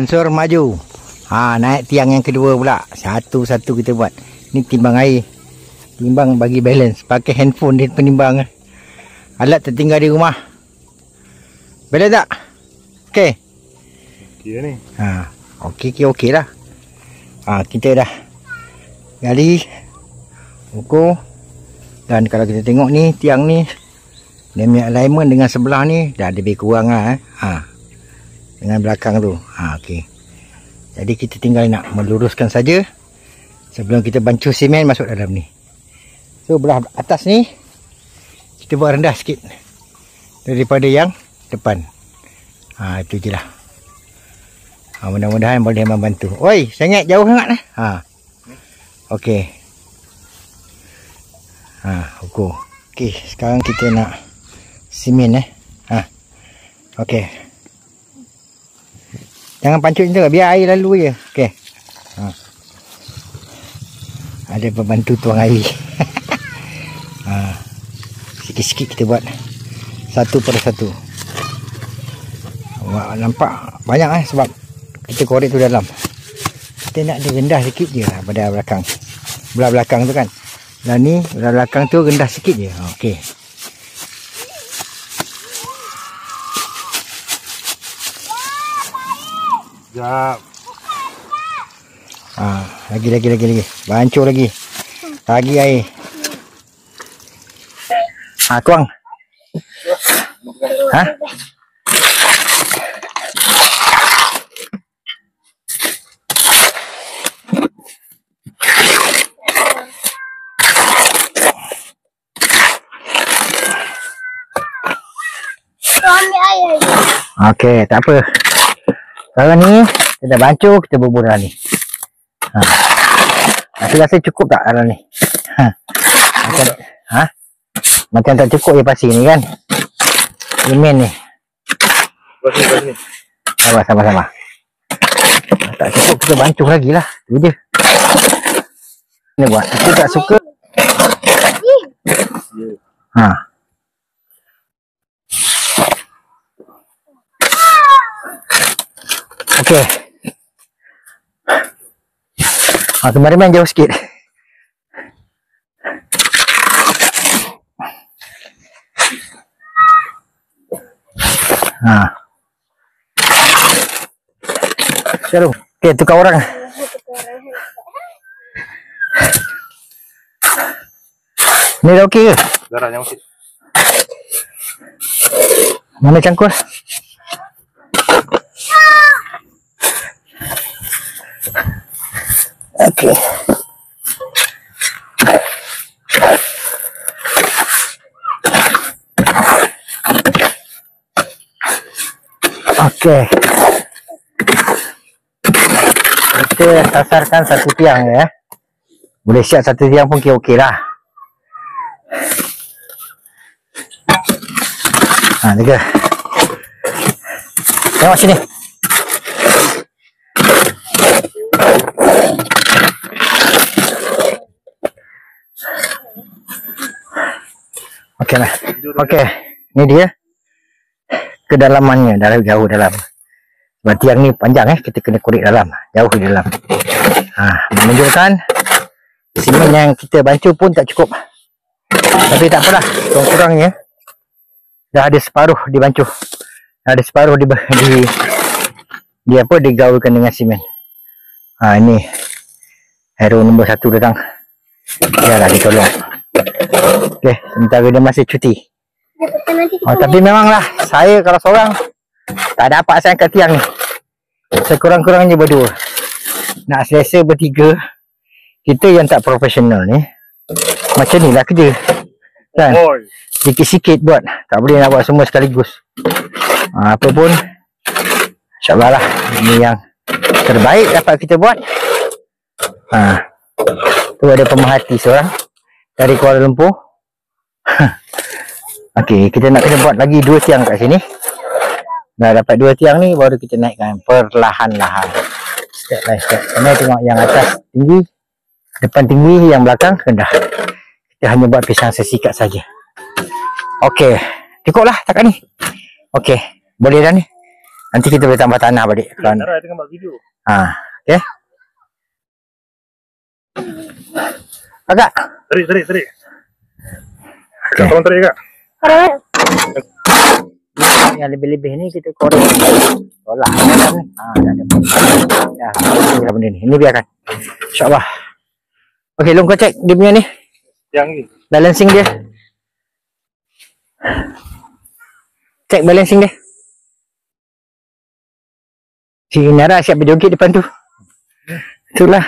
Ansur maju. Naik tiang yang kedua pula. Satu-satu kita buat. Ni timbang air. Timbang bagi balance. Pakai handphone dia penimbang. Alat tertinggal di rumah. Balance tak? Okey. Okey ni. Okey lah. Kita dah gali, ukur. Dan kalau kita tengok ni, tiang ni dia punya alignment dengan sebelah ni dah lebih kurang lah. Dengan belakang tu. Okey. Jadi kita tinggal nak meluruskan saja sebelum kita bancuh semen masuk dalam ni. So belah atas ni kita buat rendah sikit daripada yang depan. Itu je lah. Mudah-mudahan boleh membantu. Oi, sangat jauh sangat lah. Okey. Ukur. Okey, sekarang kita nak semen Okey. Jangan pancut je, biar air lalu je. Okey. Ada pembantu tuang air. Sikit-sikit kita buat satu per satu. Nampak banyak sebab kita korek tu dalam. Kita nak dia rendah sikit je lah pada belakang. Belah belakang tu kan. Dan ni belah belakang tu rendah sikit je. Okey. Sekejap. Lagi. Bancuh lagi. Lagi air. Tuang. Okey, tak apa. Sekarang ni kita dah bancuh, kita bubur dalam ni. Aku rasa cukup tak dalam ni? Macam tak cukup je pasir ni kan? Semen ni. Pasir. Sama-sama. Tak cukup kita bancuh lagi lah. Tu je. Ni buat. Kita tak suka. Okey. Kemarin main jauh sikit. Seru. Okey, tukar orang. Ni dah okey ke? Darah yang okey. Mana cangkul? Okey. Okey. Kita sasarkan satu tiang ya. Boleh siap satu tiang pun okey lah. Tiga. Tengok sini. Okey lah. Okey. Ni dia. Kedalamannya dah jauh dalam. Sebab tiang ni panjang kita kena korek dalam. Jauh di dalam. Menunjukkan semen yang kita bancuh pun tak cukup. Tapi tak apalah. Kurang-kurangnya dah ada separuh dibancuh. Dah ada separuh digaulkan dengan semen. Ini hero nombor 1 datang. Biarlah ditolong. Okey, sementara dia masih cuti. Tapi memanglah saya kalau seorang tak dapat saya angkat tiang ni. Sekurang-kurangnya berdua. Nak selesa bertiga. Kita yang tak profesional ni macam ni lah kerja kan? Sikit-sikit buat. Tak boleh nak buat semua sekaligus. Apa pun InsyaAllah lah. Ini yang terbaik dapat kita buat. Tu ada pemerhati seorang dari Kuala Lumpur. Okey, kita nak kena buat lagi 2 tiang kat sini. Dah dapat 2 tiang ni, baru kita naikkan perlahan-lahan. Step by step. Kena tengok yang atas tinggi, depan tinggi, yang belakang rendah. Kita hanya buat pisang sesikat saja. Okey, cukup lah takat ni. Okey, boleh dah ni. Nanti kita boleh tambah tanah balik. Nara tengah buat video. Okay. Agak. Tarik. Okay. Tolong tarik kak. Yang lebih-lebih ni kita korek. Tolak. Dah ada. Ya, inilah benda ni. Ini biarkan. InsyaAllah. Okay, Long, kau cek dia punya ni. Yang ni. Balancing dia. Cek balancing dia. Si Nara siap berjoget depan tu. Itulah.